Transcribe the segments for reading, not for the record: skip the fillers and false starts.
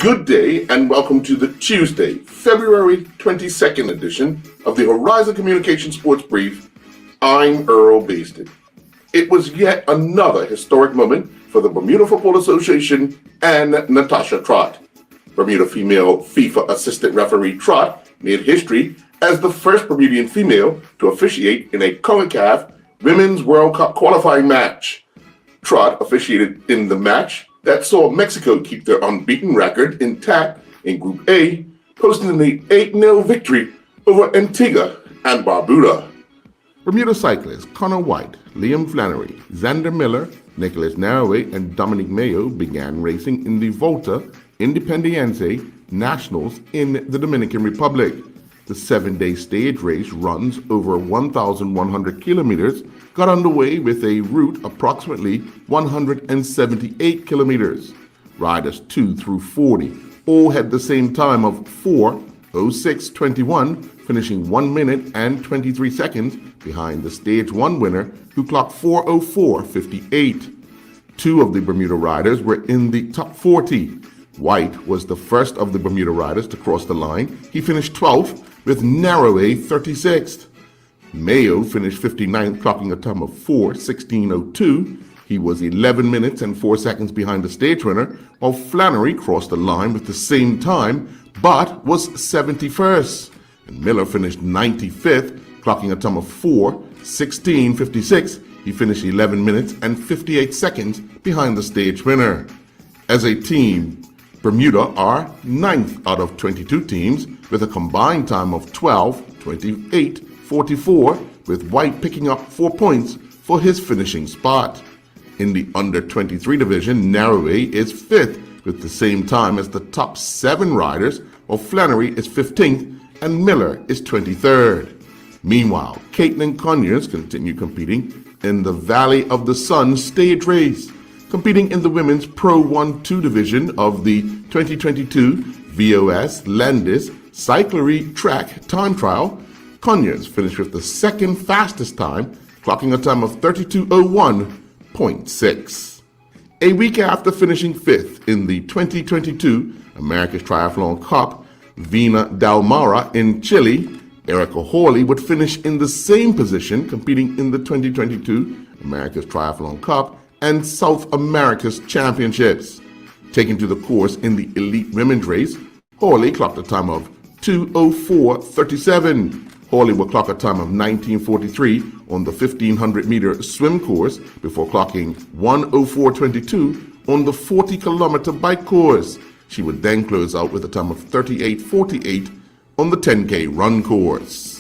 Good day and welcome to the Tuesday, February 22nd edition of the Horizon Communication Sports Brief. I'm Earl Basted. It was yet another historic moment for the Bermuda Football Association and Natasha Trott. Bermuda female FIFA assistant referee Trott made history as the first Bermudian female to officiate in a CONCACAF Women's World Cup qualifying match. Trott officiated in the match that saw Mexico keep their unbeaten record intact in Group A, posting an 8-0 victory over Antigua and Barbuda. Bermuda cyclists Connor White, Liam Flannery, Xander Miller, Nicholas Naraway, and Dominic Mayo began racing in the Volta Independiente Nationals in the Dominican Republic. The 7-day stage race runs over 1,100 kilometers, got underway with a route approximately 178 kilometers. Riders 2 through 40 all had the same time of 4:06:21, finishing 1 minute and 23 seconds behind the Stage 1 winner, who clocked 4:04:58. 2 of the Bermuda riders were in the top 40. White was the first of the Bermuda riders to cross the line. He finished 12th, with Naraway 36th. Mayo finished 59th, clocking a time of 4:16:02. He was 11 minutes and 4 seconds behind the stage winner, while Flannery crossed the line with the same time, but was 71st. And Miller finished 95th, clocking a time of 4:16:56. He finished 11 minutes and 58 seconds behind the stage winner. As a team, Bermuda are 9th out of 22 teams with a combined time of 12:28:44, with White picking up 4 points for his finishing spot. In the under-23 division, Naraway is 5th with the same time as the top 7 riders, while Flannery is 15th and Miller is 23rd. Meanwhile, Caitlin Conyers continued competing in the Valley of the Sun stage race. Competing in the Women's Pro 1-2 division of the 2022 VOS Landis Cyclery Track Time Trial, Conyers finished with the second fastest time, clocking a time of 32:01.6. A week after finishing 5th in the 2022 America's Triathlon Cup, Vina Del Mara in Chile, Erica Hawley would finish in the same position, competing in the 2022 America's Triathlon Cup and South America's Championships. Taken to the course in the elite women's race, Hawley clocked a time of 2:04:37. Hawley will clock a time of 19:43 on the 1,500-meter swim course before clocking 1:04:22 on the 40-kilometer bike course. She would then close out with a time of 38:48 on the 10K run course.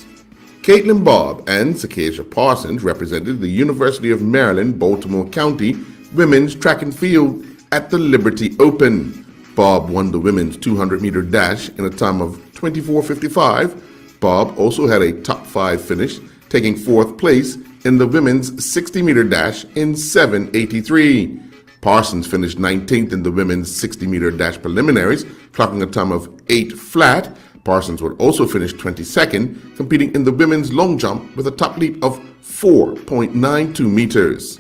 Caitlin Bobb and Sakasia Parsons represented the University of Maryland, Baltimore County women's track and field at the Liberty Open. Bobb won the women's 200-meter dash in a time of 24:55. Bobb also had a top 5 finish, taking 4th place in the women's 60-meter dash in 7:83. Parsons finished 19th in the women's 60-meter dash preliminaries, clocking a time of 8 flat. Parsons would also finish 22nd, competing in the women's long jump with a top leap of 4.92 meters.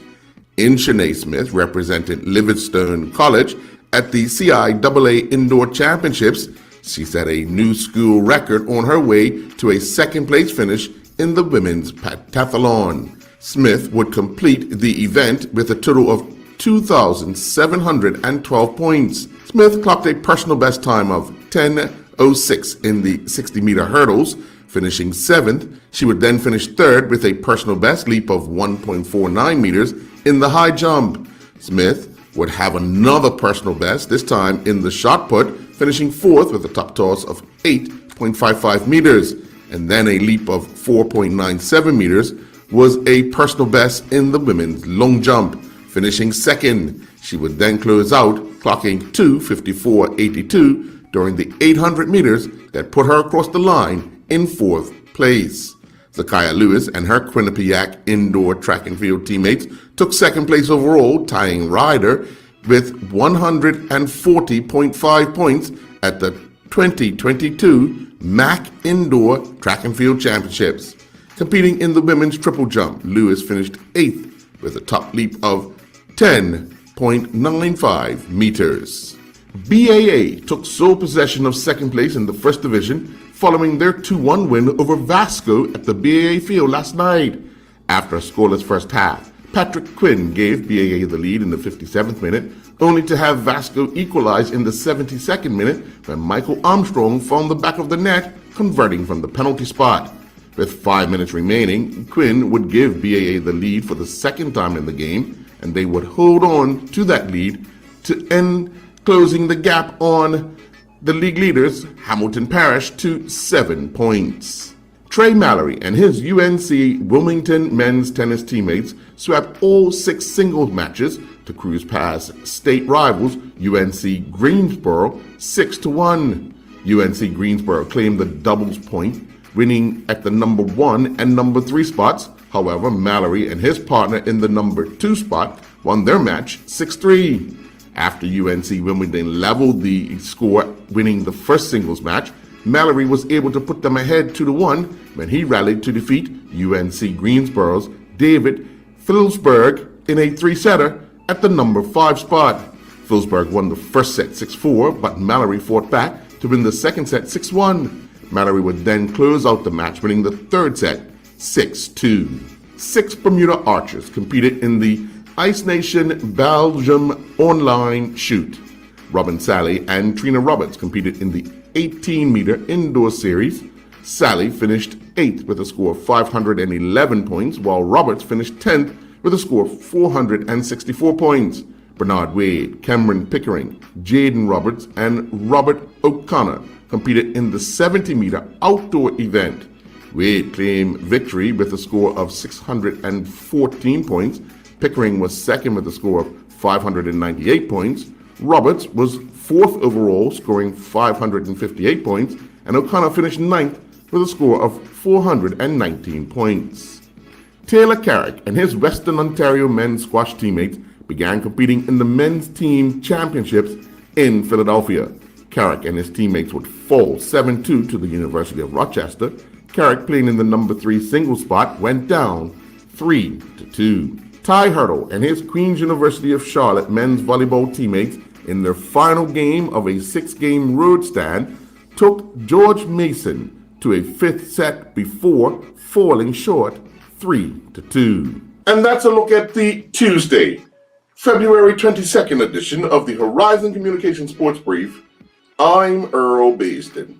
In Shanae Smith represented Livingstone College at the CIAA Indoor Championships. She set a new school record on her way to a 2nd place finish in the women's pentathlon. Smith would complete the event with a total of 2,712 points. Smith clocked a personal best time of 10:06 in the 60-meter hurdles, finishing 7th. She would then finish 3rd with a personal best leap of 1.49 meters in the high jump. Smith would have another personal best, this time in the shot put, finishing 4th with a top toss of 8.55 meters, and then a leap of 4.97 meters was a personal best in the women's long jump, finishing 2nd. She would then close out, clocking 2:54:82 during the 800 meters that put her across the line in 4th place. Zakiya Lewis and her Quinnipiac indoor track and field teammates took 2nd place overall, tying Ryder with 140.5 points at the 2022 MAC Indoor Track and Field Championships. Competing in the women's triple jump, Lewis finished 8th with a top leap of 10.95 meters. BAA took sole possession of second place in the First Division following their 2-1 win over Vasco at the BAA field last night. After a scoreless first half, Patrick Quinn gave BAA the lead in the 57th minute, only to have Vasco equalize in the 72nd minute when Michael Armstrong found the back of the net, converting from the penalty spot. With 5 minutes remaining, Quinn would give BAA the lead for the second time in the game, and they would hold on to that lead to end closing the gap on the league leaders, Hamilton Parish, to 7 points. Trey Mallory and his UNC Wilmington men's tennis teammates swept all 6 singles matches to cruise past state rivals UNC Greensboro 6-1. UNC Greensboro claimed the doubles point, winning at the number 1 and number 3 spots. However, Mallory and his partner in the number 2 spot won their match 6-3. After UNC Wilmington leveled the score, winning the first singles match, Mallory was able to put them ahead 2-1 when he rallied to defeat UNC Greensboro's David Philsberg in a 3-setter at the number 5 spot. Philsberg won the first set 6-4, but Mallory fought back to win the second set 6-1. Mallory would then close out the match, winning the third set 6-2. 6 Bermuda archers competed in the Ice Nation Belgium online shoot. Robin Sally and Trina Roberts competed in the 18-meter indoor series. Sally finished 8th with a score of 511 points, while Roberts finished 10th with a score of 464 points. Bernard Wade, Cameron Pickering, Jaden Roberts, and Robert O'Connor competed in the 70-meter outdoor event. Wade claimed victory with a score of 614 points. Pickering was second with a score of 598 points. Roberts was 4th overall, scoring 558 points, and O'Connor finished 9th with a score of 419 points. Taylor Carrick and his Western Ontario men's squash teammates began competing in the men's team championships in Philadelphia. Carrick and his teammates would fall 7-2 to the University of Rochester. Carrick, playing in the number 3 singles spot, went down 3-2. Ty Hurdle and his Queen's University of Charlotte men's volleyball teammates in their final game of a 6-game road stand took George Mason to a 5th set before falling short 3-2. And that's a look at the Tuesday, February 22nd edition of the Horizon Communications Sports Brief. I'm Earl Basden.